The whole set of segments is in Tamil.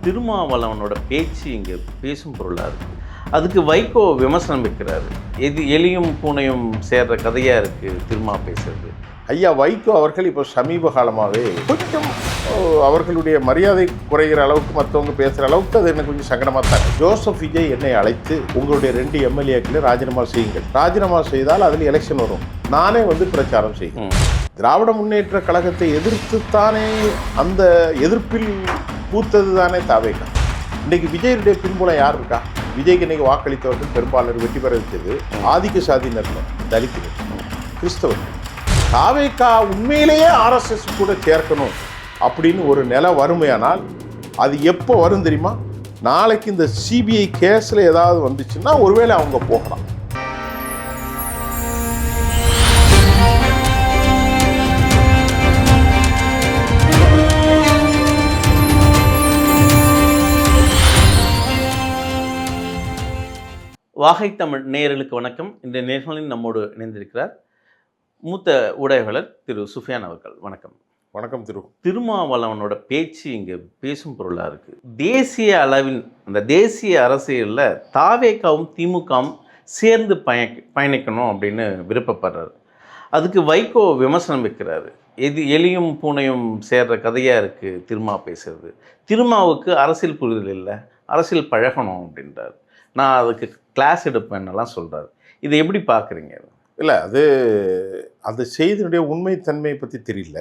திருமாவளவனோட பேச்சு இங்கே பேசும் பொருளாக இருக்குது. அதுக்கு வைகோ விமர்சனம் வைக்கிறாரு. எலியும் பூனையும் சேர்ற கதையாக இருக்குது திருமா பேசுறது. ஐயா வைகோ அவர்கள் இப்போ சமீப காலமாகவே கொஞ்சம் அவர்களுடைய மரியாதை குறைகிற அளவுக்கு மற்றவங்க பேசுகிற அளவுக்கு அது எனக்கு கொஞ்சம் சங்கடமாக தான். ஜோசப் விஜய் என்னை அழைத்து உங்களுடைய 2 எம்எல்ஏக்களை ராஜினாமா செய்யுங்கள், ராஜினாமா செய்தால் அதில் எலெக்ஷன் வரும், நானே பிரச்சாரம் செய்யும். திராவிட முன்னேற்ற கழகத்தை எதிர்த்துத்தானே அந்த எதிர்ப்பில் பூத்தது தானே தாவேகா. இன்றைக்கி விஜயனுடைய பின்புலம் யார் இருக்கா? விஜய்க்கு இன்றைக்கி வாக்களித்தவர்கள் பெரும்பாலான வெற்றி பெற வச்சது ஆதிக்க சாதியினர்கள், தலித்துகள், கிறிஸ்தவர்கள். தாவேகா உண்மையிலேயே ஆர்எஸ்எஸ் கூட சேர்க்கணும் அப்படின்னு ஒரு நிலை வறுமையானால் அது எப்போ வரும் தெரியுமா? நாளைக்கு இந்த சிபிஐ கேஸில் ஏதாவது வந்துச்சுன்னா ஒருவேளை அவங்க போகலாம். வாகை தமிழ் நேயர்களுக்கு வணக்கம். இந்த நேர்களில் நம்மோடு இணைந்திருக்கிறார் மூத்த ஊடகவியலாளர் திரு சுஃபியான் அவர்கள். வணக்கம். வணக்கம். திருமாவளவனோட பேச்சு இங்கே பேசும் பொருளாக இருக்குது. தேசிய அளவில் அந்த தேசிய அரசியலில் தாவேகாவும் திமுகவும் சேர்ந்து பயணிக்கணும் அப்படின்னு விருப்பப்படுறாரு. அதுக்கு வைகோ விமர்சனம் வைக்கிறாரு. எலியும் பூனையும் சேர்ற கதையாக இருக்குது திருமா பேசுறது. திருமாவுக்கு அரசியல் புரிதல் இல்லை, அரசியல் பழகணும் அப்படின்றார். நான் அதுக்கு கிளாஸ் எடுப்பேன்னெல்லாம் சொல்கிறார். இதை எப்படி பார்க்குறீங்க? இல்லை, அது அந்த செய்தியினுடைய உண்மைத்தன்மையை பற்றி தெரியல.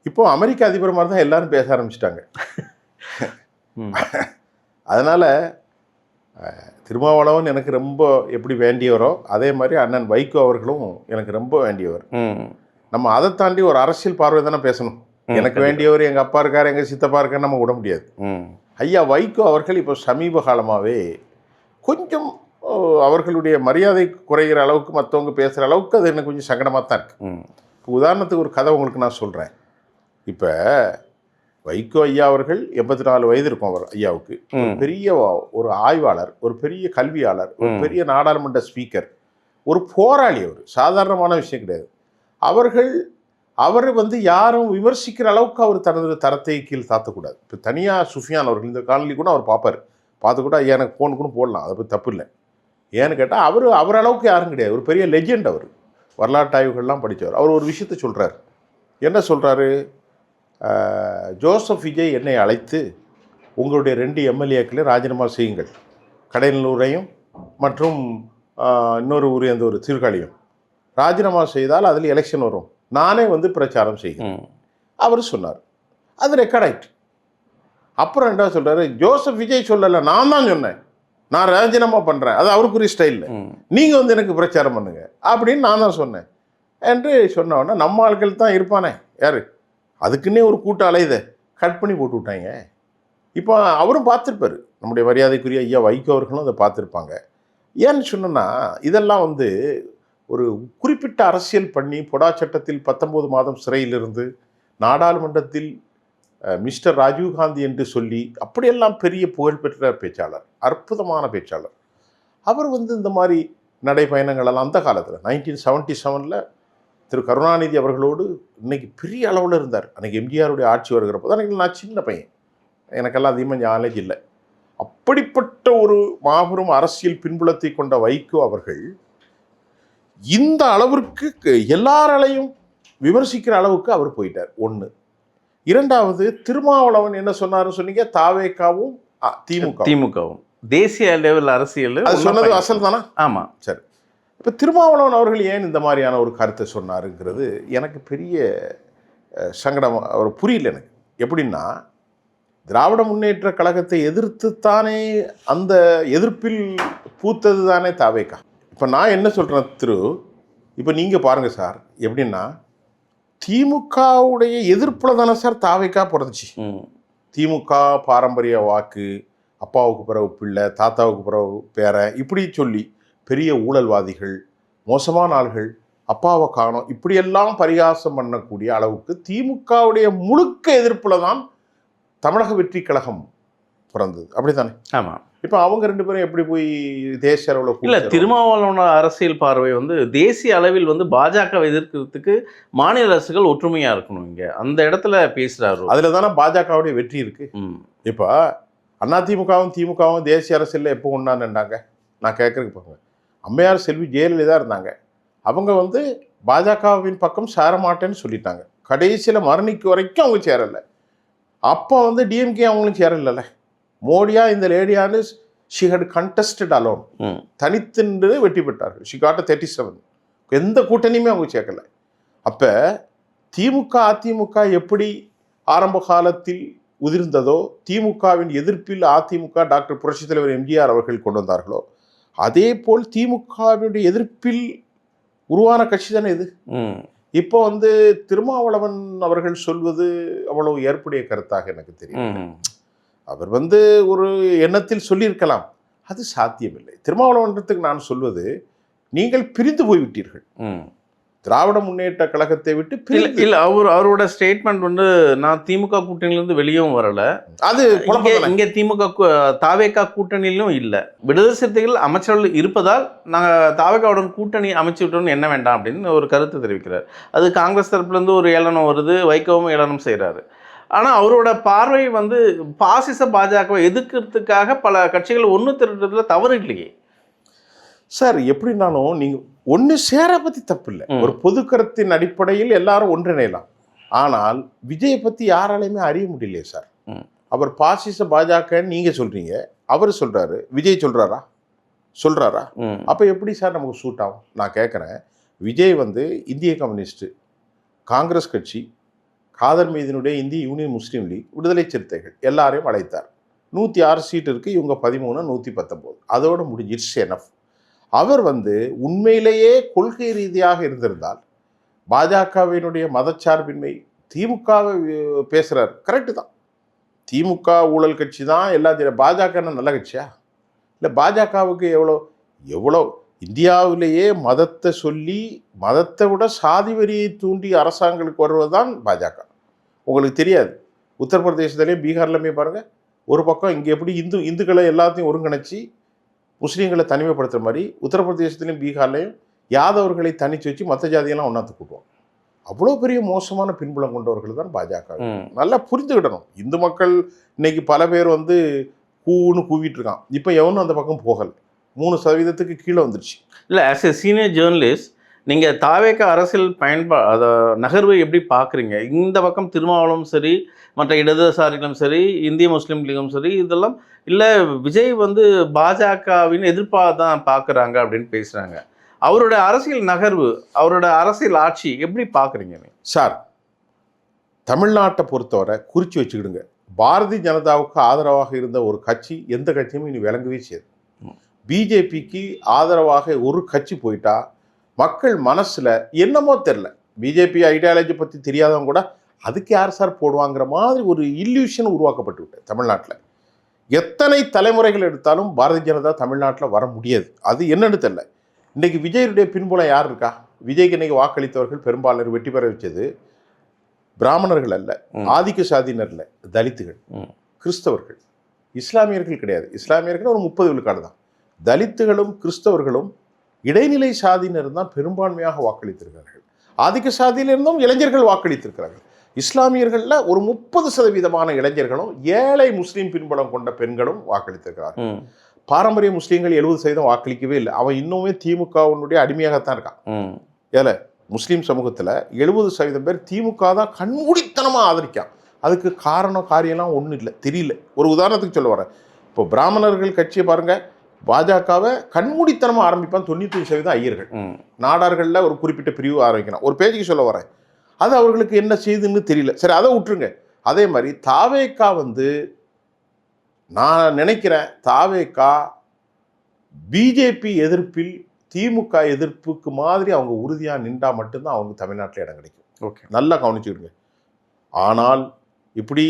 இப்போ அமெரிக்க அதிபர் மாதிரி தான் எல்லாரும் பேச ஆரம்பிச்சிட்டாங்க. அதனால் திருமாவளவன் எனக்கு ரொம்ப எப்படி வேண்டியவரோ அதே மாதிரி அண்ணன் வைகோ அவர்களும் எனக்கு ரொம்ப வேண்டியவர். நம்ம அதை தாண்டி ஒரு அரசியல் பார்வை தானே பேசணும். எனக்கு வேண்டியவர் எங்கள் அப்பா இருக்கார், எங்கள் சித்தப்பா இருக்கார், நம்ம விட முடியாது. ஐயா வைகோ அவர்கள் இப்போ சமீப காலமாகவே கொஞ்சம் அவர்களுடைய மரியாதை குறைகிற அளவுக்கு மற்றவங்க பேசுகிற அளவுக்கு அது எனக்கு கொஞ்சம் சங்கடமாக தான் இருக்குது. இப்போ உதாரணத்துக்கு ஒரு கதை உங்களுக்கு நான் சொல்கிறேன். இப்போ வைகோ ஐயா அவர்கள் 84 வயது இருக்கும். அவர் ஐயாவுக்கு பெரிய ஒரு ஆய்வாளர், ஒரு பெரிய கல்வியாளர், ஒரு பெரிய நாடாளுமன்ற ஸ்பீக்கர், ஒரு போராளி. அவர் சாதாரணமான விஷயம் கிடையாது. அவர் யாரும் விமர்சிக்கிற அளவுக்கு அவர் தனது தரத்தை கீழ் தாத்தக்கூடாது. இப்போ தனியாக சுஃபியான் அவர்கள் இந்த காணொலி கூட அவர் பார்ப்பார், பார்த்து கூட ஐயா எனக்கு ஃபோன் கூட போடலாம், அதை பற்றி தப்பு இல்லை. ஏன்னு கேட்டால் அவர் அளவுக்கு யாரும் கிடையாது. ஒரு பெரிய லெஜெண்ட். அவர் வரலாற்று ஆய்வுகள்லாம் படித்தவர். அவர் ஒரு விஷயத்தை சொல்கிறார். என்ன சொல்கிறாரு? ஜோசப் விஜய் என்னை அழைத்து உங்களுடைய 2 எம்எல்ஏக்களை ராஜினாமா செய்யுங்கள், கடையனூரையும் மற்றும் இன்னொரு ஊர் அந்த ஒரு சீர்காழியும், ராஜினாமா செய்தால் அதில் எலெக்ஷன் வரும், நானே பிரச்சாரம் செய்கிறேன் அவர் சொன்னார். அது ரெக்கார்ட் ஆயிட்டு. அப்புறம் என்ன சொல்கிறாரு? ஜோசப் விஜய் சொல்லலை, நான் தான் சொன்னேன், நான் ராஜினாமா பண்ணுறேன், அது அவருக்குரிய ஸ்டைலில், நீங்கள் எனக்கு பிரச்சாரம் பண்ணுங்க அப்படின்னு நான் தான் சொன்னேன் என்று சொன்னோன்னா நம்ம ஆட்கள் தான் இருப்பானே யார்? அதுக்குன்னே ஒரு கூட்டம் அலையுதை கட் பண்ணி போட்டு விட்டாங்க. இப்போ அவரும் பார்த்துருப்பார், நம்முடைய மரியாதைக்குரிய ஐயா வைகோ அவர்களும் அதை பார்த்துருப்பாங்க. ஏன்னு சொன்னோன்னா இதெல்லாம் ஒரு குறிப்பிட்ட அரசியல் பண்ணி பொடா சட்டத்தில் 19 மாதம் சிறையிலிருந்து நாடாளுமன்றத்தில் மிஸ்டர் ராஜீவ்காந்தி என்று சொல்லி அப்படியெல்லாம் பெரிய புகழ்பெற்ற பேச்சாளர், அற்புதமான பேச்சாளர். அவர் இந்த மாதிரி நடைப்பயணங்களெல்லாம் அந்த காலத்தில் 1977 திரு கருணாநிதி அவர்களோடு இன்னைக்கு பெரிய அளவில் இருந்தார். அன்றைக்கி எம்ஜிஆருடைய ஆட்சி வருகிறப்போ தான் நான் சின்ன பையன், எனக்கெல்லாம் அதிகமாக நாலேஜ் இல்லை. அப்படிப்பட்ட ஒரு மாபெரும் அரசியல் பின்புலத்தை கொண்ட வைகோ அவர்கள் இந்த அளவிற்கு எல்லாராலையும் விமர்சிக்கிற அளவுக்கு அவர் போயிட்டார். ஒன்று. இரண்டாவது, திருமாவளவன் என்ன சொன்னார்னு சொன்னீங்க? தாவேகாவும் திமுகவும் தேசிய லெவல் அரசியல் அது சொன்னது அசல் தானே? ஆமாம். சரி. இப்போ திருமாவளவன் அவர்கள் ஏன் இந்த மாதிரியான ஒரு கருத்தை சொன்னாருங்கிறது எனக்கு பெரிய சங்கடம். அவர் புரியல எனக்கு. எப்படின்னா, திராவிட முன்னேற்ற கழகத்தை எதிர்த்துத்தானே அந்த எதிர்ப்பில் பூத்தது தானே தாவேகா. இப்போ நான் என்ன சொல்கிறேன் இப்போ நீங்கள் பாருங்கள் சார், எப்படின்னா திமுகவுடைய எதிர்ப்பில் தானே சார் தாவேகா பிறந்துச்சு. திமுக பாரம்பரிய வாக்கு, அப்பாவுக்கு பிறகு பிள்ளை, தாத்தாவுக்கு பிறகு பேரன், இப்படி சொல்லி பெரிய ஊழல்வாதிகள், மோசமான ஆள்கள், அப்பாவை காணோம், இப்படியெல்லாம் பரிகாசம் பண்ணக்கூடிய அளவுக்கு திமுகவுடைய முழுக்க எதிர்ப்பில் தான் தமிழக வெற்றி கழகம் பிறந்தது, அப்படித்தானே? ஆமாம். இப்போ அவங்க 2 பேரும் எப்படி போய் தேசிய அளவில் இல்லை, திருமாவளவனோட அரசியல் பார்வை வந்து தேசிய அளவில் வந்து பாஜகவை எதிர்க்கிறதுக்கு மாநில அரசுகள் ஒற்றுமையாக இருக்கணும். இங்கே அந்த இடத்துல பேசுகிறாரு. அதில் தானே பாஜகவுடைய வெற்றி இருக்கு. இப்போ அதிமுகவும் திமுகவும் தேசிய அரசியலில் எப்போ ஒன்றாண்டாங்க? நான் கேட்குறதுக்கு பாருங்க, அம்மையார் செல்வி ஜெயலலிதா இருந்தாங்க. அவங்க வந்து பாஜகவின் பக்கம் சேர மாட்டேன்னு சொல்லிட்டாங்க. கடைசியில் மரணிக்கு வரைக்கும் அவங்க சேரலை. அப்போ வந்து டிஎம்கே அவங்களும் சேரலைல்ல. மோடியா இந்த லேடியான்னு ஷி ஹட் கண்டஸ்டட் அலோன், தனித்து வெற்றி பெற்றார்கள். She got 37. எந்த கூட்டணியுமே அவங்க சேர்க்கலை. அப்போ திமுக அதிமுக எப்படி ஆரம்ப காலத்தில் உதிர்ந்ததோ, திமுகவின் எதிர்ப்பில் அதிமுக டாக்டர் புரட்சித் தலைவர் எம்ஜிஆர் அவர்கள் கொண்டு வந்தார்களோ, அதே போல் திமுகவினுடைய எதிர்ப்பில் உருவான கட்சி தானே இது. இப்போ வந்து திருமாவளவன் அவர்கள் சொல்வது அவ்வளவு ஏற்புடைய கருத்தாக எனக்கு தெரியும். அவர் வந்து ஒரு எண்ணத்தில் சொல்லியிருக்கலாம், அது சாத்தியமில்லை. திருமாவளவன்றதுக்கு நான் சொல்வது, நீங்கள் பிரிந்து போய்விட்டீர்கள். திராவிட முன்னேற்ற கழகத்தை விட்டு இல்ல, அவரோட ஸ்டேட்மெண்ட் வந்து நான் திமுக கூட்டணியிலிருந்து வெளியும் வரல, அது இங்க திமுக தாவேகா கூட்டணியிலும் இல்ல, விடுதலை சிறுத்தைகள் அமைச்சர்கள் இருப்பதால் நாங்கள் தாவேகாவுடன் கூட்டணி அமைச்சு விட்டோம்னு என்ன வேண்டாம் அப்படின்னு ஒரு கருத்து தெரிவிக்கிறார். அது காங்கிரஸ் தரப்புல இருந்து ஒரு ஏளனம் வருது, வைகவும் ஏளனம் செய்யறாரு. ஆனால் அவரோட பார்வை வந்து பாசிச பாஜகவை எதிர்க்கிறதுக்காக பல கட்சிகள் ஒன்று திரட்டுறதுல தவறு இல்லையே சார். எப்படின்னாலும் நீங்கள் ஒன்று சேர பற்றி தப்பு இல்லை. ஒரு பொது கருத்தின் அடிப்படையில் எல்லாரும் ஒன்றிணையலாம். ஆனால் விஜயை பற்றி யாராலையுமே அறிய முடியலையே சார். அவர் பாசிச பாஜகன்னு நீங்கள் சொல்கிறீங்க, அவர் சொல்கிறாரு, விஜய் சொல்கிறாரா? அப்போ எப்படி சார் நமக்கு சூட் ஆகும்? நான் கேட்குறேன், விஜய் வந்து இந்திய கம்யூனிஸ்ட்டு, காங்கிரஸ் கட்சி, காதர் மீதினுடைய இந்திய யூனியன் முஸ்லீம் லீக், விடுதலை சிறுத்தைகள் எல்லாரையும் அழைத்தார். 106 சீட் இருக்குது, இவங்க 13, 119, அதோடு முடிஞ்சிருச்சு. எனஃப். அவர் வந்து உண்மையிலேயே கொள்கை ரீதியாக இருந்திருந்தால், பாஜகவினுடைய மதச்சார்பின்மை, திமுகவை பேசுகிறார், கரெக்டு தான், திமுக ஊழல் கட்சி தான் எல்லாம். பாஜக நல்ல கட்சியா? இல்லை, பாஜகவுக்கு எவ்வளோ இந்தியாவிலேயே மதத்தை சொல்லி மதத்தை விட சாதி வரியை தூண்டி அரசாங்கங்களுக்கு வருவது தான் பாஜக. உங்களுக்கு தெரியாது, உத்தரப்பிரதேசத்துலேயும் பீகார்லையுமே பாருங்கள், ஒரு பக்கம் இங்கே எப்படி இந்துக்களை எல்லாத்தையும் ஒருங்கிணைச்சி முஸ்லீம்களை தனிமைப்படுத்துகிற மாதிரி உத்தரப்பிரதேசத்துலேயும் பீகார்லையும் யாதவர்களை தனிச்சு வச்சு மற்ற ஜாதியெல்லாம் ஒன்றாத்து கூட்டுவோம். அவ்வளோ பெரிய மோசமான பின்புலம் கொண்டவர்கள் தான் பாஜக. நல்லா புரிந்துக்கிடணும். இந்து மக்கள் இன்னைக்கு பல பேர் வந்து கூன்னு கூவிட்டு இருக்கான். இப்போ எவனும் அந்த பக்கம் போகலை. 3% கீழே வந்துருச்சு. இல்லை, ஆஸ் எ சீனியர் ஜேர்னலிஸ்ட் நீங்கள் தாவேக அரசியல் அதை நகர்வை எப்படி பார்க்குறீங்க? இந்த பக்கம் திருமாவளவும் சரி, மற்ற இடதுசாரிகளும் சரி, இந்திய முஸ்லீம் லீகும் சரி, இதெல்லாம் இல்லை விஜய் வந்து பாஜகவின் எதிர்ப்பாக தான் பார்க்குறாங்க அப்படின்னு பேசுகிறாங்க. அவரோட அரசியல் நகர்வு, அவரோட அரசியல் ஆட்சி எப்படி பார்க்குறீங்க சார்? தமிழ்நாட்டை பொறுத்தவரை குறித்து வச்சுக்கிடுங்க, பாரதிய ஜனதாவுக்கு ஆதரவாக இருந்த ஒரு கட்சி எந்த கட்சியும் இனி விளங்கவே செய்யுது. பிஜேபிக்கு ஆதரவாக ஒரு கட்சி போயிட்டா மக்கள் மனசில் என்னமோ தெரில, பிஜேபி ஐடியாலஜி பற்றி தெரியாதவங்க கூட அதுக்கு யார் சார் போடுவாங்கிற மாதிரி ஒரு இல்யூஷன் உருவாக்கப்பட்டு விட்டது தமிழ்நாட்டில். எத்தனை தலைமுறைகள் எடுத்தாலும் பாரதிய ஜனதா தமிழ்நாட்டில் வர முடியாது. அது என்னன்னு தெரில. இன்றைக்கி விஜயனுடைய பின்புலம் யார் இருக்கா? விஜய்க்கு இன்றைக்கி வாக்களித்தவர்கள் பெரும்பாலர் வெற்றி பெற வச்சது பிராமணர்கள் அல்ல, ஆதிக்க சாதியினர் இல்லை, தலித்துகள், கிறிஸ்தவர்கள், இஸ்லாமியர்கள் கிடையாது. இஸ்லாமியர்கள் ஒரு 30 விழுக்காடு தான். தலித்துகளும் கிறிஸ்தவர்களும் இடைநிலை சாதியினர் தான் பெரும்பான்மையாக வாக்களித்திருக்கிறார்கள். ஆதிக்க சாதியிலிருந்தும் இளைஞர்கள் வாக்களித்திருக்கிறார்கள். இஸ்லாமியர்களில் ஒரு 30% இளைஞர்களும் ஏழை முஸ்லீம் பின்புலம் கொண்ட பெண்களும் வாக்களித்திருக்கிறார்கள். பாரம்பரிய முஸ்லீம்கள் 70% வாக்களிக்கவே இல்லை. அவன் இன்னுமே திமுகவினுடைய அடிமையாகத்தான் இருக்கான். ஏல முஸ்லீம் சமூகத்தில் 70% பேர் திமுக தான் கண்மூடித்தனமாக ஆதரிக்கான். அதுக்கு காரியம்லாம் ஒன்றும் இல்லை, தெரியல. ஒரு உதாரணத்துக்கு சொல்ல வரேன். இப்போ பிராமணர்கள் கட்சியை பாருங்கள், பாஜகவை கண்மூடித்தனமாக ஆரம்பிப்பான் 95% ஐயர்கள். நாடார்களில் ஒரு குறிப்பிட்ட பிரிவு ஆரம்பிக்கணும். ஒரு பேஜுக்கு சொல்ல வரேன், அது அவர்களுக்கு என்ன செய்யுதுன்னு தெரியல. சரி, அதை விட்டுருங்க. அதே மாதிரி தாவேகா வந்து நான் நினைக்கிறேன், தாவேகா பிஜேபி எதிர்ப்பில் திமுக எதிர்ப்புக்கு மாதிரி அவங்க உறுதியாக நின்றா மட்டும்தான் அவங்க தமிழ்நாட்டில் இடம் கிடைக்கும். ஓகே, நல்லா கவனிச்சுக்கிடுங்க. ஆனால் இப்படி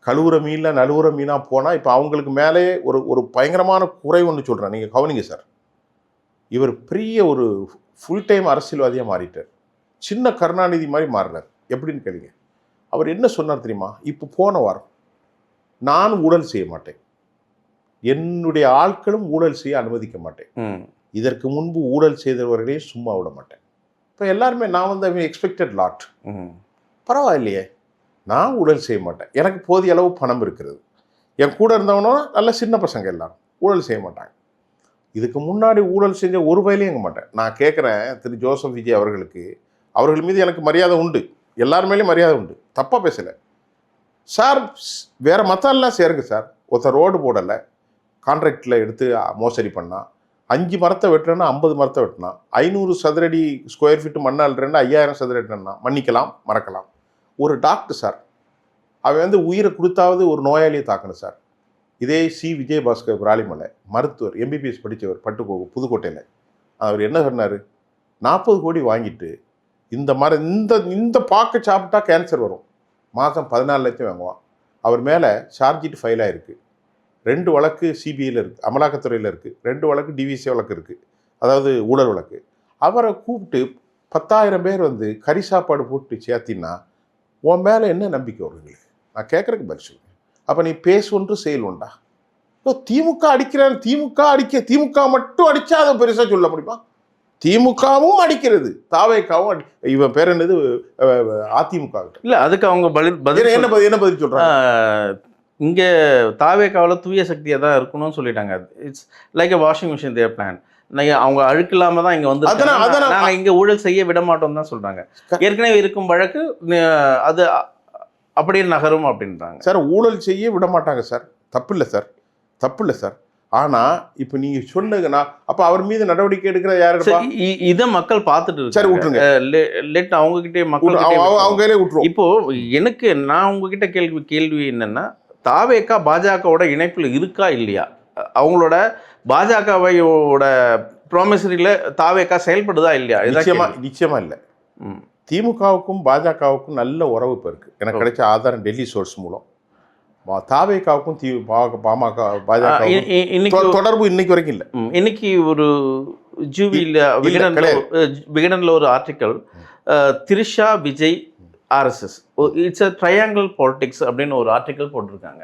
கழுவுற மீனில் நழுவுற மீனாக போனால் இப்போ அவங்களுக்கு மேலே ஒரு பயங்கரமான குறை ஒன்று சொல்கிறேன், நீங்கள் கவனிங்க சார். இவர் பெரிய ஒரு ஃபுல் டைம் அரசியல்வாதியாக மாறிட்டார். சின்ன கருணாநிதி மாதிரி மாறினார். எப்படின்னு கேளுங்க. அவர் என்ன சொன்னார் தெரியுமா? இப்போ போன வாரம் நான் ஊழல் செய்ய மாட்டேன், என்னுடைய ஆட்களும் ஊழல் செய்ய அனுமதிக்க மாட்டேன், இதற்கு முன்பு ஊழல் செய்தவர்களே சும்மா விட மாட்டேன். இப்போ எல்லாருமே நான் வந்து எக்ஸ்பெக்டட் லாட், பரவாயில்லையே, நான் ஊழல் செய்ய மாட்டேன், எனக்கு போதிய அளவு பணம் இருக்கிறது, என் கூட இருந்தவனும் நல்ல சின்ன பசங்க எல்லாரும் ஊழல் செய்ய மாட்டாங்க. இதுக்கு முன்னாடி ஊழல் செஞ்ச ஒரு வயலையும் எங்க மாட்டேன். நான் கேட்குறேன் திரு ஜோசப் விஜய் அவர்கள் மீது எனக்கு மரியாதை உண்டு, எல்லார் மேலேயும் மரியாதை உண்டு, தப்பாக பேசலை சார். வேற மத்தாலாம் சேருங்க சார். ஒருத்தர் ரோடு போடலை, கான்ட்ராக்டில் எடுத்து மோசடி பண்ணால் 5 மரத்தை வெட்டுறேன்னா 50 மரத்தை வெட்டினா, 500 சதுரடி ஸ்கொயர் ஃபீட்டு மண்ணாள்றேன்னா 5000 சதுரடினா மன்னிக்கலாம், மறக்கலாம். ஒரு டாக்டர் சார், அவன் வந்து உயிரை கொடுத்தாவது ஒரு நோயாளியை தாக்கணும் சார். இதே சி விஜயபாஸ்கர் விராலிமலை மருத்துவர், எம்பிபிஎஸ் படித்தவர், புதுக்கோட்டையில். அவர் என்ன சொன்னார், 40 கோடி வாங்கிட்டு இந்த பாக்கை சாப்பிட்டா கேன்சர் வரும், மாதம் 14 லட்சம் வாங்குவான். அவர் மேலே சார்ஜ் ஷீட் ஃபைல் ஆகிருக்கு, 2 வழக்கு சிபிஐயில் இருக்குது, அமலாக்கத்துறையில் இருக்குது, 2 வழக்கு டிவிசி வழக்கு இருக்குது, அதாவது ஊழல் வழக்கு. அவரை கூப்பிட்டு 10,000 பேர் வந்து கறி சாப்பாடு போட்டு சேர்த்தின்னா உன் மேலே என்ன நம்பிக்கை வருங்களுக்கு? நான் கேட்குறதுக்கு பதில் சொல்லுங்க. அப்போ நீ பேசு ஒன்று செயல் உண்டா? திமுக அடிக்கிறான், திமுக மட்டும் அடித்தா அதை பெருசாக சொல்ல முடியுமா? திமுகவும் அடிக்கிறது, தாவேக்காவும் இவன் பேர் என்னது, அதிமுக இல்லை. அதுக்கு அவங்க என்ன பதில் சொல்றாங்க? இங்க தாவேக்காவில் தூய சக்தியாக தான் இருக்கணும்னு சொல்லிட்டாங்க. It's like a washing machine their plan. அவங்க அழுக்கு இல்லாம தான் இங்க வந்து நாங்க இங்க ஊழல் செய்ய விட மாட்டோம் தான் சொல்றாங்க. ஏற்கனவே இருக்கும் வழக்கு அது அப்படியே நகரும் அப்படின்றாங்க சார். ஊழல் செய்ய விட மாட்டாங்க சார், தப்பு இல்லை சார். ஆனா இப்ப நீங்க சொன்னீங்கன்னா அப்ப அவர் மீது நடவடிக்கை எடுக்கிற யாரு? இதை மக்கள் பார்த்துட்டு சரி விட்டுருங்க, லெட் அவங்க கிட்டே மக்கள் அவங்களே விட்டுருவோம். இப்போ நான் உங்ககிட்ட கேள்வி என்னன்னா, தாவேக்கா பாஜகவோட இணைப்புல இருக்கா இல்லையா? அவங்களோட பாஜகவோட ப்ராமிசரியில தாவேக்கா செயல்படுதா இல்லையா? நிச்சயமா இல்லை. திமுகவுக்கும் பாஜகவுக்கும் நல்ல உறவு இப்போ இருக்கு. எனக்கு கிடைச்ச ஆதாரம் டெல்லி சோர்ஸ் மூலம். தாவேக்காவுக்கும் பாமக பாஜக தொடர்பு இன்னைக்கு வரைக்கும் இல்லை. இன்னைக்கு ஒரு விகடன்ல ஒரு article, Trisha Vijay RSS it's a triangle politics அப்படின்னு ஒரு ஆர்டிக்கல் போட்டிருக்காங்க.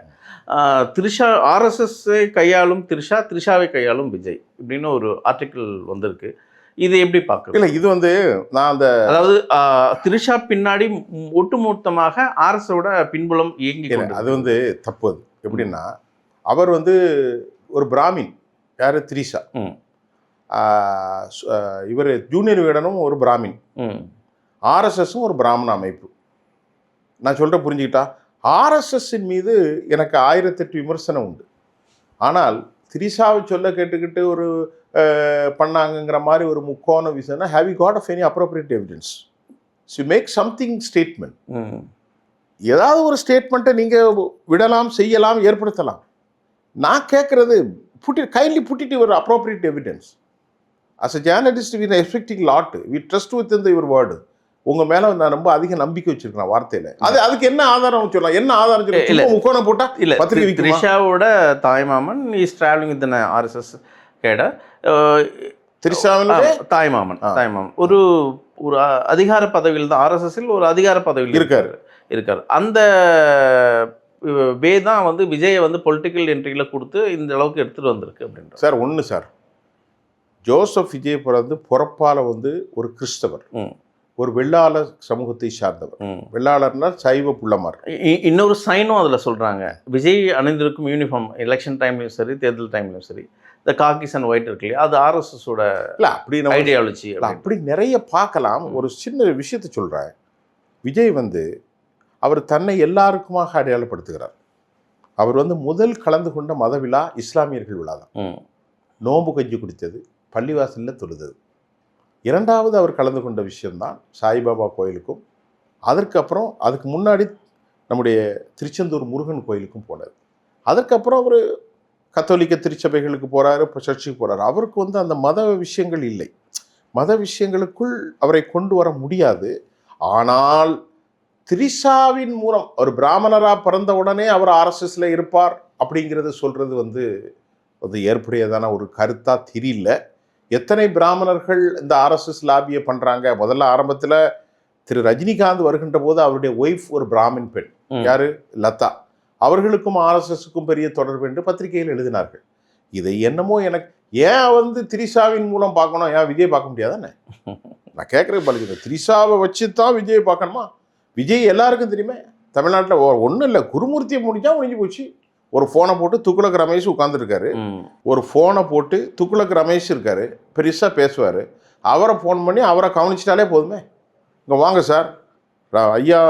திரிஷா ஆர்எஸ்எஸ்ஸை கையாளும் திரிஷாவை கையாளும் விஜய் இப்படின்னு ஒரு ஆர்டிக்கல் வந்திருக்கு. இது எப்படி பார்க்குறது? இல்லை, இது வந்து நான் அதாவது திரிஷா பின்னாடி ஒட்டுமொத்தமாக ஆர்எஸோட பின்புலம் இயங்கி அது வந்து தப்பு. அது எப்படின்னா, அவர் வந்து ஒரு பிராமின், யார் திரிஷா, இவர் ஜூனியர் விகடனும் ஒரு பிராமின், ஆர்எஸ்எஸும் ஒரு பிராமண அமைப்பு. நான் சொல்கிற புரிஞ்சுக்கிட்டா, ஆர்எஸ்எஸ்ஸின் மீது எனக்கு 1008 விமர்சனம் உண்டு. ஆனால் திரிஷாவை சொல்ல கேட்டுக்கிட்டு ஒரு பண்ணாங்கங்கிற மாதிரி ஒரு முக்கோண விஷயம்னா, have you got off any appropriate evidence? You make something statement. ஏதாவது ஒரு ஸ்டேட்மெண்ட்டை நீங்கள் விடலாம், செய்யலாம், ஏற்படுத்தலாம். நான் கேட்குறது கைண்ட்லி புட்டிட்டு ஒரு appropriate evidence. As a journalist we expecting lot, we trust with இந்த யுவர் வேர்டு. உங்க மேல நான் ரொம்ப அதிக நம்பிக்கை வச்சிருக்கேன் வார்த்தையில. அதுக்கு என்ன ஆதாரம் சொல்லலாம்? என்ன ஆதாரம் சொல்லலாம்? முக்கோணம் போட்டா பத்திரிகை. திரிஷாவோட தாய்மாமன் இஸ் டிராவலிங் வித் ஆர்எஸ்எஸ் கேட. திரிஷாவினுடைய தாய்மாமன் ஒரு ஒரு அதிகார பதவியில் தான், ஆர்எஸ்எஸ்ஸில் ஒரு அதிகார பதவியில் இருக்காரு. அந்த வே தான் வந்து விஜயை வந்து பொலிட்டிக்கல் என்ட்ரியில கொடுத்து இந்த அளவுக்கு எடுத்துட்டு வந்திருக்கு அப்படின்ற சார். ஒன்று சார், ஜோசப் விஜய் பிறந்து பொறப்பால வந்து ஒரு கிறிஸ்தவர், ஒரு வெள்ளாளர் சமூகத்தை சார்ந்தவர். வெள்ளாளர்னா சைவ புள்ளமார். இன்னொரு சைனும் அதில் சொல்கிறாங்க, விஜய் அணிந்திருக்கும் யூனிஃபார்ம் எலெக்ஷன் டைம்லையும் சரி, தேர்தல் டைம்லையும் சரி, இந்த காக்கிஸ் அண்ட் ஒயிட் இருக்கு இல்லையா, அது ஆர்எஸ்எஸோட இல்லை அப்படின்னு ஐடியாலஜி. அப்படி நிறைய பார்க்கலாம். ஒரு சின்ன விஷயத்தை சொல்கிறேன். விஜய் வந்து அவர் தன்னை எல்லாருக்குமாக அடையாளப்படுத்துகிறார். அவர் வந்து முதல் கலந்து கொண்ட மத விழா இஸ்லாமியர்கள் விழா தான். நோம்பு கஞ்சி குடித்தது, பள்ளிவாசலில் தொழுதது. இரண்டாவது அவர் கலந்து கொண்ட விஷயம்தான் சாய்பாபா கோயிலுக்கும், அதுக்கு முன்னாடி நம்முடைய திருச்செந்தூர் முருகன் கோயிலுக்கும் போனார். அதற்கப்புறம் அவர் கத்தோலிக்க திருச்சபைகளுக்கு போகிறாரு, இப்போ சர்ச்சுக்கு போகிறாரு. அவருக்கு வந்து அந்த மத விஷயங்கள் இல்லை, மத விஷயங்களுக்குள் அவரை கொண்டு வர முடியாது. ஆனால் திரிஷாவின் மூலம் ஒரு பிராமணராக பிறந்த உடனே அவர் ஆர்எஸ்எஸ்ல இருப்பார் அப்படிங்கிறது சொல்கிறது வந்து ஏற்புடையதான ஒரு கருத்தாக தெரியல. எத்தனை பிராமணர்கள் இந்த ஆர்எஸ்எஸ் லாபியை பண்ணுறாங்க? முதல்ல ஆரம்பத்தில் திரு ரஜினிகாந்த் வருகின்ற போது அவருடைய ஒய்ஃப் ஒரு பிராமின் பெண், யாரு, லதா. அவர்களுக்கும் ஆர்எஸ்எஸ்க்கும் பெரிய தொடர்பு என்று பத்திரிகையில் எழுதினார்கள். இதை என்னமோ எனக்கு ஏன் வந்து திரிஷாவின் மூலம் பார்க்கணும், ஏன் விஜய் பார்க்க முடியாதானே? நான் கேட்குறது பழிச்சு, திரிஷாவை வச்சு தான் விஜய் பார்க்கணுமா? விஜய் எல்லாருக்கும் தெரியுமே. தமிழ்நாட்டில் ஒன்றும் இல்லை, குருமூர்த்தியை முடிஞ்சா முடிஞ்சு போச்சு. ஒரு ஃபோனை போட்டு துக்ளக் ரமேஷ் உட்காந்துருக்காரு, ஒரு ஃபோனை போட்டு துக்ளக் ரமேஷ் இருக்காரு, பெருசாக பேசுவார். அவரை ஃபோன் பண்ணி அவரை கவனிச்சிட்டாலே போதுமே. இங்கே வாங்க சார், ஐயா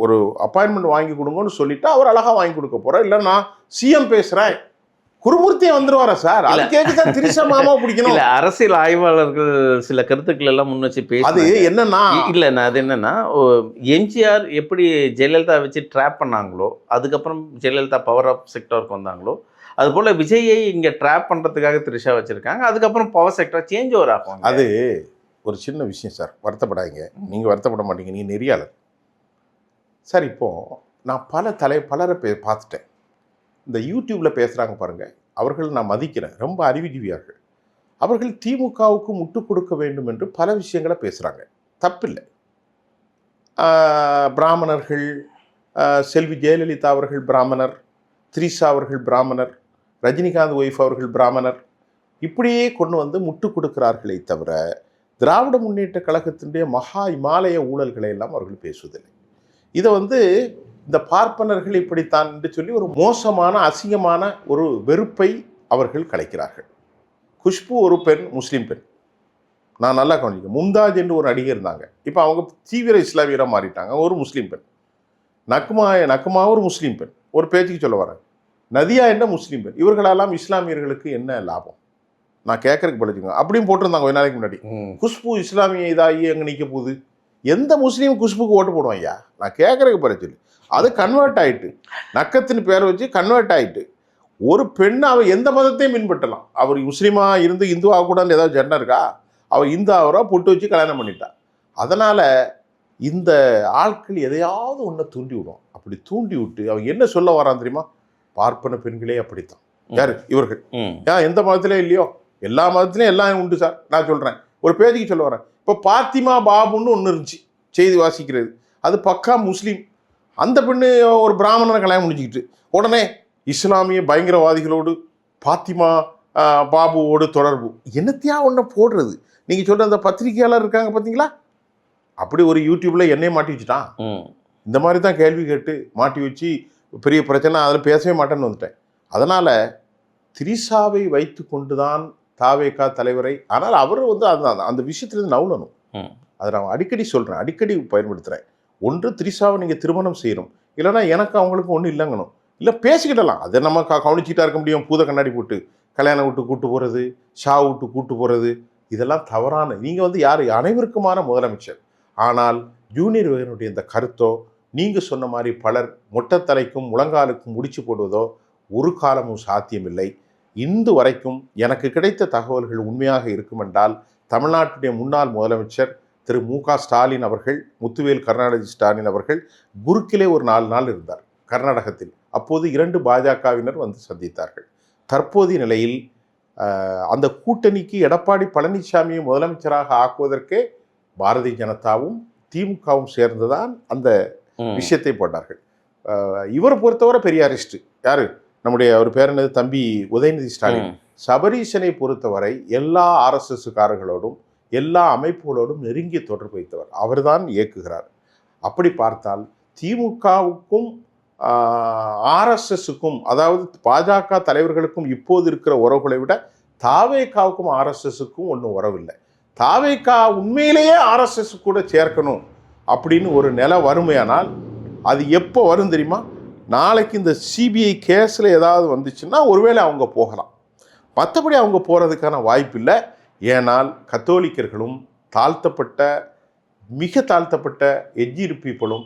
ஒரு அப்பாயின்மெண்ட் வாங்கி கொடுங்கன்னு சொல்லிட்டு அவர் அழகாக வாங்கி கொடுக்க போகிறார். இல்லை நான் சிஎம் பேசுகிறேன், குருமூர்த்தியை வந்துருவாரா சார்? அது கேட்குதான் திரிஷா மாமா பிடிக்கணும். இல்லை, அரசியல் ஆய்வாளர்கள் சில கருத்துக்கள் எல்லாம் முன் வச்சு பேச, அது என்னன்னா இல்லைண்ணா, அது என்னன்னா, எம்ஜிஆர் எப்படி ஜெயலலிதா வச்சு ட்ராப் பண்ணாங்களோ, அதுக்கப்புறம் ஜெயலலிதா பவர் ஆஃப் செக்டருக்கு வந்தாங்களோ, அதுபோல் விஜயை இங்கே ட்ராப் பண்ணுறதுக்காக திரிஷா வச்சுருக்காங்க. அதுக்கப்புறம் பவர் செக்டர் சேஞ்ச் ஓவர் ஆகும். அது ஒரு சின்ன விஷயம் சார், வருத்தப்படாதீங்க. நீங்கள் வருத்தப்பட மாட்டீங்க, நீங்கள் நெறியாளர் சார். இப்போது நான் பலரை பார்த்துட்டேன். இந்த யூடியூப்பில் பேசுகிறாங்க பாருங்கள், அவர்கள் நான் மதிக்கிறேன், ரொம்ப அறிவுஜீவியார்கள். அவர்கள் திமுகவுக்கு முட்டு கொடுக்க வேண்டும் என்று பல விஷயங்களை பேசுகிறாங்க, தப்பில்லை. பிராமணர்கள், செல்வி ஜெயலலிதா அவர்கள் பிராமணர், திரிஷா அவர்கள் பிராமணர், ரஜினிகாந்த் ஒய்ஃப் அவர்கள் பிராமணர், இப்படியே கொண்டு வந்து முட்டு கொடுக்கிறார்களே தவிர திராவிட முன்னேற்ற கழகத்தினுடைய மகா இமாலய ஊழல்களை எல்லாம் அவர்கள் பேசுவதில்லை. இதை வந்து இந்த பார்ப்பனர்கள் இப்படித்தான் என்று சொல்லி ஒரு மோசமான அசிங்கமான ஒரு வெறுப்பை அவர்கள் கலைக்கிறார்கள். குஷ்பு ஒரு பெண், முஸ்லீம் பெண். நான் நல்லா கவனிக்கிறேன். மும்தாஜ் என்று ஒரு நடிகை இருந்தாங்க, இப்போ அவங்க தீவிர இஸ்லாமியராக மாறிட்டாங்க, ஒரு முஸ்லீம் பெண். நக்குமா ஒரு முஸ்லீம் பெண். ஒரு பேச்சுக்கு சொல்ல வரேன், நதியா என்ற முஸ்லீம் பெண். இவர்களெல்லாம் இஸ்லாமியர்களுக்கு என்ன லாபம்? நான் கேட்கறதுக்கு படிச்சுங்க. அப்படியும் போட்டிருந்தாங்க கொஞ்ச நாளைக்கு முன்னாடி. குஷ்பு இஸ்லாமிய இதாகி அங்கே நிற்க போகுது. எந்த முஸ்லீம் குஷ்புக்கு ஓட்டு போடுவோம் ஐயா? நான் கேட்கறதுக்கு படிச்சு, அது கன்வெர்ட் ஆகிட்டு, நக்கத்தின் பேரை வச்சு கன்வெர்ட் ஆகிட்டு. ஒரு பெண் அவள் எந்த மதத்தையும் பின்பற்றலாம். அவர் முஸ்லீமாக இருந்து இந்து ஆகக்கூடாதுன்னு ஏதாவது ஜெண்டர் இருக்கா? அவள் இந்து ஆகிறா, பொட்டு வச்சு கல்யாணம் பண்ணிட்டா. அதனால் இந்த ஆட்கள் எதையாவது ஒன்றை தூண்டி விடும். அப்படி தூண்டி விட்டு அவங்க என்ன சொல்ல வரான் தெரியுமா? பார்ப்பன பெண்களே அப்படித்தான். யார் இவர்கள்? எந்த மதத்திலே இல்லையோ, எல்லா மதத்திலையும் எல்லாம் உண்டு சார். நான் சொல்கிறேன், ஒரு பேஜுக்கு சொல்ல வரேன். இப்போ பாத்திமா பாபுன்னு ஒன்று இருந்துச்சு, செய்தி வாசிக்கிறது. அது பக்கா முஸ்லீம். அந்த பெண்ணு ஒரு பிராமணனை கல்யாணம் முடிச்சுக்கிட்டு உடனே இஸ்லாமிய பயங்கரவாதிகளோடு பாத்திமா பாபுவோடு தொடர்பு. என்னத்தையா ஒன்றை போடுறது? நீங்கள் சொல்கிற அந்த பத்திரிகையாளர் இருக்காங்க பார்த்தீங்களா, அப்படி ஒரு யூடியூப்பில் என்னையே மாட்டி வச்சுட்டான். இந்த மாதிரி தான் கேள்வி கேட்டு மாட்டி வச்சு பெரிய பிரச்சனை, அதில் பேசவே மாட்டேன்னு வந்துட்டேன். அதனால் திரிஷாவை வைத்து கொண்டு தான் தாவேகா தலைவரை, ஆனால் அவர் வந்து அந்த விஷயத்துலேருந்து நவுலணும். அதை நான் அடிக்கடி சொல்கிறேன், அடிக்கடி பயன்படுத்துகிறேன். ஒன்று, திரிஷாவை நீங்கள் திருமணம் செய்யணும், இல்லைனா எனக்கு அவங்களுக்கு ஒன்றும் இல்லைங்கணும். இல்லை பேசிக்கிடலாம், அதை நம்ம கவனிச்சிக்கிட்டா இருக்க முடியும். பூத கண்ணாடி போட்டு கல்யாணம் விட்டு கூட்டு போகிறது, ஷா விட்டு கூட்டு போகிறது, இதெல்லாம் தவறான. நீங்கள் வந்து யார்? அனைவருக்குமான முதலமைச்சர். ஆனால் ஜூனியர் விகடனுடைய இந்த கருத்தோ, நீங்கள் சொன்ன மாதிரி பலர் மொட்டத்தலைக்கும் முழங்காலுக்கும் முடிச்சு போடுவதோ ஒரு காலமும் சாத்தியமில்லை. இன்று வரைக்கும் எனக்கு கிடைத்த தகவல்கள் உண்மையாக இருக்குமென்றால், தமிழ்நாட்டுடைய முன்னாள் முதலமைச்சர் திரு மு.க. ஸ்டாலின் அவர்கள், முத்துவேல் கருணாநிதி ஸ்டாலின் அவர்கள் குருக்கிலே ஒரு 4 நாள் இருந்தார் கர்நாடகத்தில். அப்போது 2 பாஜகவினர் வந்து சந்தித்தார்கள். தற்போதைய நிலையில் அந்த கூட்டணிக்கு எடப்பாடி பழனிசாமியை முதலமைச்சராக ஆக்குவதற்கே பாரதிய ஜனதாவும் திமுகவும் சேர்ந்துதான் அந்த விஷயத்தை போட்டார்கள். இவரை பொறுத்தவரை பெரியாரிஸ்ட் யாரு? நம்முடைய அவர் பேர் என்னது, தம்பி உதயநிதி ஸ்டாலின். சபரீஷனை பொறுத்தவரை எல்லா ஆர்எஸ்எஸ்காரர்களோடும் எல்லா அமைப்புகளோடும் நெருங்கிய தொடர்பு வைத்தவர், அவர்தான் இயக்குகிறார். அப்படி பார்த்தால் திமுகவுக்கும் ஆர்எஸ்எஸ்க்கும், அதாவது பாஜக தலைவர்களுக்கும் இப்போது இருக்கிற உறவுகளை விட தாவேகாவுக்கும் ஆர்எஸ்எஸ்க்கும் ஒன்றும் உறவில்லை. தாவேகா உண்மையிலேயே ஆர்எஸ்எஸ் கூட சேர்க்கணும் அப்படின்னு ஒரு நிலை வறுமையானால் அது எப்போ வரும் தெரியுமா? நாளைக்கு இந்த சிபிஐ கேஸில் ஏதாவது வந்துச்சுன்னா ஒருவேளை அவங்க போகலாம். மற்றபடி அவங்க போகிறதுக்கான வாய்ப்பு இல்லை. ஏனால் கத்தோலிக்கர்களும் தாழ்த்தப்பட்ட, மிக தாழ்த்தப்பட்ட எட்ஜிடு பீப்புளும்,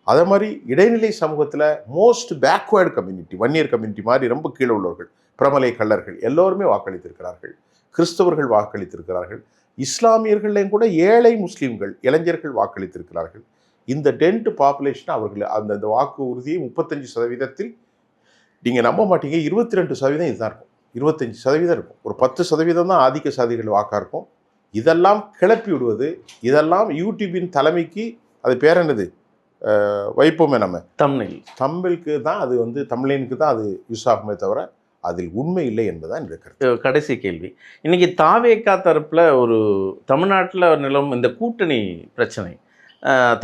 அதே மாதிரி இடைநிலை சமூகத்தில் most backward community, Vanniyar community மாதிரி ரொம்ப கீழே உள்ளவர்கள், பிரமலை கள்ளர்கள் எல்லோருமே வாக்களித்திருக்கிறார்கள். கிறிஸ்தவர்கள் வாக்களித்திருக்கிறார்கள். இஸ்லாமியர்களையும் கூட ஏழை முஸ்லீம்கள், இளைஞர்கள் வாக்களித்திருக்கிறார்கள். இந்த டென்ட் பாப்புலேஷன் அவர்கள் அந்த வாக்கு உறுதியை 35% நீங்கள் நம்ப மாட்டீங்க, 22% இதுதான் இருக்கும். 25% இருக்கும். ஒரு 10% தான் ஆதிக்க சாதிகள் வாக்காக இருக்கும். இதெல்லாம் கிளப்பி விடுவது, இதெல்லாம் யூடியூபின் தலைமைக்கு, அது பேர் என்னது, வைப்போமே நம்ம தமிழுக்கு தான் அது வந்து தமிழனுக்கு தான் அது யூஸ் ஆகுமே தவிர அதில் உண்மை இல்லை என்பதுதான் இருக்கிறது. கடைசி கேள்வி, இன்னைக்கு தாவேகா தரப்பில் ஒரு தமிழ்நாட்டில் நிலவும் இந்த கூட்டணி பிரச்சனை,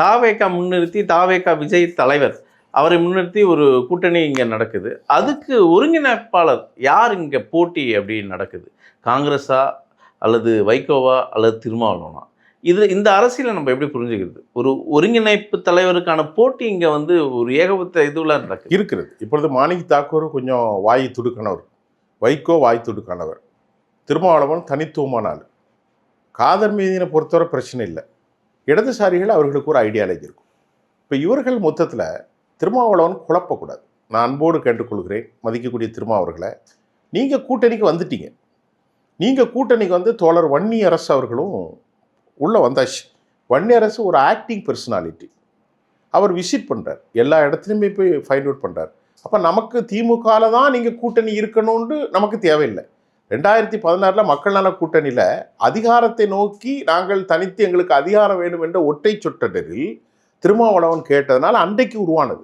தாவேகா முன்னிறுத்தி, தாவேகா விஜய் தலைவர் அவரை முன்னிறுத்தி ஒரு கூட்டணி இங்கே நடக்குது. அதுக்கு ஒருங்கிணைப்பாளர் யார் இங்கே போட்டி அப்படி நடக்குது? காங்கிரஸா அல்லது வைகோவா அல்லது திருமாவளவனா? இந்த அரசியலை நம்ம எப்படி புரிஞ்சுக்கிறது? ஒரு ஒருங்கிணைப்பு தலைவருக்கான போட்டி இங்கே வந்து ஒரு ஏகபத்த இதுலாம் இருக்கிறது. இப்பொழுது மாணிக் தாக்கூர் கொஞ்சம் வாய் துடுக்கானவர், வைகோ வாய் துடுக்கானவர், திருமாவளவன் தனித்துவமான ஆள். காதர் மீதினை பொறுத்தவரை பிரச்சனை இல்லை. இடதுசாரிகள் அவர்களுக்கு ஒரு ஐடியாலஜி இருக்கும். இப்போ இவர்கள் மொத்தத்தில் திருமாவளவன் குழப்பக்கூடாது. நான் அன்போடு கேட்டுக்கொள்கிறேன் மதிக்கக்கூடிய திருமாவர்களை, நீங்கள் கூட்டணிக்கு வந்துட்டீங்க. நீங்கள் கூட்டணிக்கு வந்து தோழர் வன்னியரசு அவர்களும் உள்ளே வந்தாச்சு. வன்னியரசு ஒரு ஆக்டிங் பர்சனாலிட்டி. அவர் விசிட் பண்ணுறார், எல்லா இடத்துலையுமே போய் ஃபைண்ட் அவுட் பண்ணுறார். அப்போ நமக்கு திமுகவில் தான் நீங்கள் கூட்டணி இருக்கணும்னு நமக்கு தேவையில்லை. 2016 மக்கள் நல கூட்டணியில் அதிகாரத்தை நோக்கி நாங்கள் தனித்து எங்களுக்கு அதிகாரம் வேணும் என்ற ஒற்றை சொற்றொடரில் திருமாவளவன் கேட்டதுனால அன்றைக்கு உருவானது.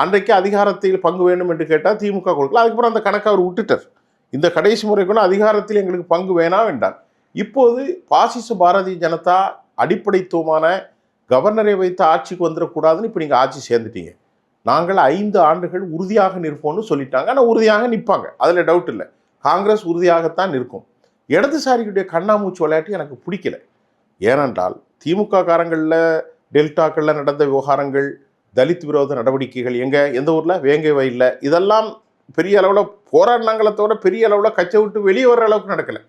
அன்றைக்கு அதிகாரத்தில் பங்கு வேண்டும் என்று கேட்டால் திமுக கொடுக்கல. அதுக்கப்புறம் அந்த கணக்கை அவர் விட்டுட்டார். இந்த கடைசி முறைக்குள்ள அதிகாரத்தில் எங்களுக்கு பங்கு வேணாம் என்றார். இப்போது பாசிச பாரதிய ஜனதா அடிப்படைத்துவமான கவர்னரை வைத்து ஆட்சிக்கு வந்துடக்கூடாதுன்னு இப்போ நீங்கள் ஆட்சி சேர்ந்துட்டீங்க. நாங்கள் 5 ஆண்டுகள் உறுதியாக நிற்போம்னு சொல்லிட்டாங்க. ஆனால் உறுதியாக நிற்பாங்க, அதில் டவுட் இல்லை. காங்கிரஸ் உறுதியாகத்தான் நிற்கும். இடதுசாரிகளுடைய கண்ணாமூச்சி விளையாட்டு எனக்கு பிடிக்கல. ஏனென்றால் திமுக காரங்களில் டெல்டாக்களில் நடந்த விவகாரங்கள், தலித் விரோத நடவடிக்கைகள் எந்த ஊரில் வேங்கை வயலில் இதெல்லாம் பெரிய அளவில் போராடினாங்களே தவிர பெரிய அளவில் கச்சை விட்டு வெளியே வர்ற அளவுக்கு நடக்கலை.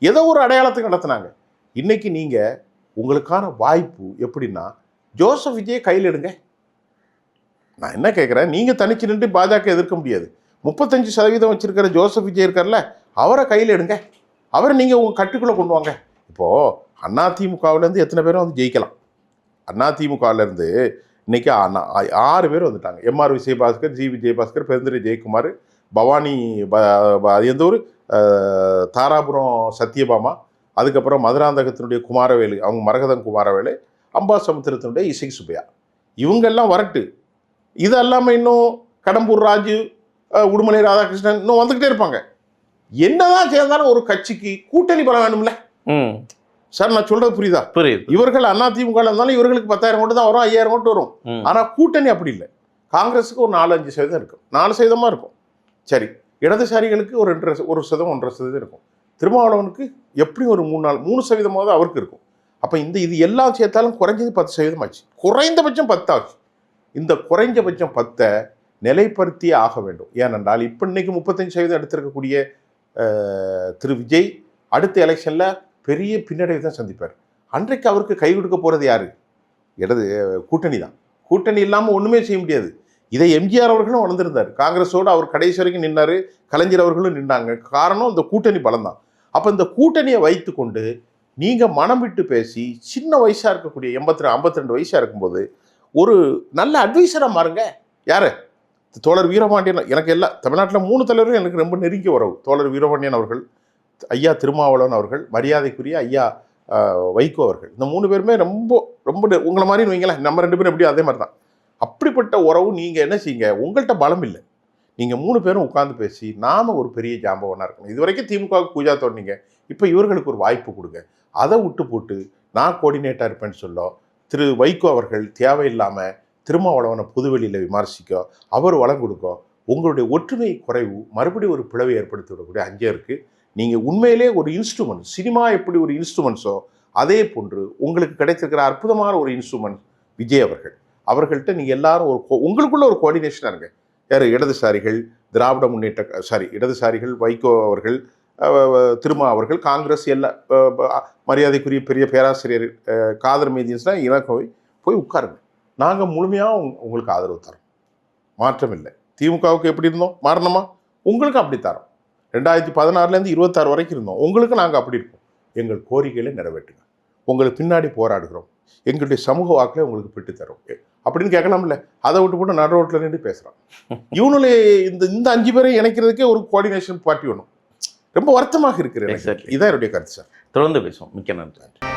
ஏதோ ஒரு அடையாளத்துக்கு நடத்தினாங்க. இன்றைக்கி நீங்கள் உங்களுக்கான வாய்ப்பு எப்படின்னா, ஜோசப் விஜயை கையில் எடுங்க. நான் என்ன கேட்குறேன், நீங்கள் தனிச்சு நின்று பாஜக எதிர்க்க முடியாது. 35% வச்சிருக்கிற ஜோசப் விஜய் இருக்கார்ல, அவரை கையில் எடுங்க. அவரை நீங்கள் உங்கள் கட்டுக்குள்ளே கொண்டு வாங்க. இப்போது அதிமுகவிலேருந்து எத்தனை பேரும் வந்து ஜெயிக்கலாம். அதிமுகவிலேருந்து இன்றைக்கி 6 பேர் வந்துட்டாங்க. எம்ஆர் விஜயபாஸ்கர், ஜி விஜயபாஸ்கர், பெருந்துரை ஜெயக்குமார், பவானி எந்த ஊர், தாராபுரம் சத்யபாமா, அதுக்கப்புறம் மதுராந்தகத்தினுடைய குமாரவேலு, அவங்க மரகதம் குமாரவேலு, அம்பாசமுத்திரத்தினுடைய இசை சுப்பையா, இவங்கெல்லாம் வரட்டு. இது அல்லாமல் இன்னும் கடம்பூர் ராஜு, உடுமலை ராதாகிருஷ்ணன் இன்னும் வந்துக்கிட்டே இருப்பாங்க. என்னதான் சேர்ந்தாலும் ஒரு கட்சிக்கு கூட்டணி பலம் வேணும்ல சார். நான் சொல்றது புரியுதா? புரியுது. இவர்கள் அதிமுக இருந்தாலும் இவர்களுக்கு 10,000 ஓட்டு தான் வரும், 5,000 ஓட்டு வரும். ஆனால் கூட்டணி அப்படி இல்லை. காங்கிரஸுக்கு ஒரு 4-5% இருக்கும், 4% இருக்கும். சரி, இடதுசாரிகளுக்கு ஒரு 1%, 1.5% இருக்கும். திருமாவளவனுக்கு எப்படி ஒரு 3% அவருக்கு இருக்கும். அப்போ இது எல்லாம் சேர்த்தாலும் குறைஞ்சது 10% ஆச்சு. குறைந்தபட்சம் 10 ஆச்சு. இந்த குறைஞ்சபட்சம் 10 நிலைப்படுத்தியே ஆக வேண்டும். ஏனென்றால் இப்போ இன்னைக்கு 35% எடுத்திருக்கக்கூடிய திரு விஜய் அடுத்த எலெக்ஷனில் பெரிய பின்னடைவை தான் சந்திப்பார். அன்றைக்கு அவருக்கு கை கொடுக்க போகிறது யார்? கூட்டணி தான். கூட்டணி இல்லாமல் ஒன்றுமே செய்ய முடியாது. இதை எம்ஜிஆர் அவர்களும் உணர்ந்திருந்தார். காங்கிரஸோடு அவர் கடைசி வரைக்கும் நின்னார், கலைஞர் அவர்களும் நின்னாங்க. காரணம் இந்த கூட்டணி பலம் தான். அப்போ இந்த கூட்டணியை வைத்து கொண்டு நீங்கள் மனம் விட்டு பேசி சின்ன வயசாக இருக்கக்கூடிய 52 வயசாக இருக்கும்போது ஒரு நல்ல அட்வைசராக மாறுங்க. யார்? தோழர் வீரபாண்டியன். எனக்கு தமிழ்நாட்டில் 3 தலைவரும் எனக்கு ரொம்ப நெருங்கிய உறவு. தோழர் வீரபாண்டியன் அவர்கள், ஐயா திருமாவளவன் அவர்கள், மரியாதைக்குரிய ஐயா வைகோ அவர்கள். இந்த 3 பேருமே ரொம்ப ரொம்ப உங்களை மாதிரி வைங்களேன். நம்ம 2 பேரும் எப்படியும் அதே மாதிரி தான். அப்படிப்பட்ட உறவு. நீங்கள் என்ன செய்யுங்க, உங்கள்கிட்ட பலம் இல்லை. நீங்கள் 3 பேரும் உட்கார்ந்து பேசி நாம் ஒரு பெரிய ஜாம்பவனாக இருக்கணும். இது வரைக்கும் திமுகவுக்கு பூஜா தோண்டிங்க, இப்போ இவர்களுக்கு ஒரு வாய்ப்பு கொடுங்க. அதை விட்டு போட்டு நான் கோஆர்டினேட்டாக இருப்பேன்னு சொல்ல திரு வைகோ அவர்கள் தேவையில்லாமல் திருமாவளவனை புதுவெளியில் விமர்சிக்க, அவர் வளம் கொடுக்க, உங்களுடைய ஒற்றுமை குறைவு மறுபடியும் ஒரு பிளவை ஏற்படுத்தி விடக்கூடிய அஞ்சே இருக்குது. நீங்கள் உண்மையிலே ஒரு இன்ஸ்ட்ருமெண்ட், சினிமா எப்படி ஒரு இன்ஸ்ட்ருமெண்ட்ஸோ அதே போன்று உங்களுக்கு கிடைத்திருக்கிற அற்புதமான ஒரு இன்ஸ்ட்ருமெண்ட் விஜய் அவர்கள்ட்ட நீங்கள் எல்லாரும் உங்களுக்குள்ள ஒரு கோஆர்டினேஷனாக இருங்க. யார்? இடதுசாரிகள், திராவிட முன்னேற்ற இடதுசாரிகள், வைகோ அவர்கள், திருமா அவர்கள், காங்கிரஸ், எல்லா மரியாதைக்குரிய பெரிய பேராசிரியர் காதர் மீதியன்ஸ்லாம் இலக்கை போய் உட்காருங்க. நாங்கள் முழுமையாக உங்களுக்கு ஆதரவு தரோம். மாற்றம் இல்லை. திமுகவுக்கு எப்படி இருந்தோம், மாறணுமா? உங்களுக்கு அப்படி தரோம். 2016 26 வரைக்கும் இருந்தோம். உங்களுக்கு நாங்கள் அப்படி இருக்கோம். எங்கள் கோரிக்கைகளை நிறைவேற்றுங்க. உங்களுக்கு பின்னாடி போராடுகிறோம். எங்களுடைய சமூக வாக்கில் உங்களுக்கு பெற்று தரோம் அப்படின்னு கேட்கலாம்ல. அதை விட்டு போட்டு நடு ரோட்டில் நின்று பேசுகிறான். இவனுடைய இந்த 5 பேரை இணைக்கிறதுக்கே ஒரு கோஆர்டினேஷன் பார்ட்டி வேணும். ரொம்ப வருத்தமாக இருக்கிறேன். இதான் என்னுடைய கருத்து சார். தொடர்ந்து பேசுவோம். மிக்க நன்றி.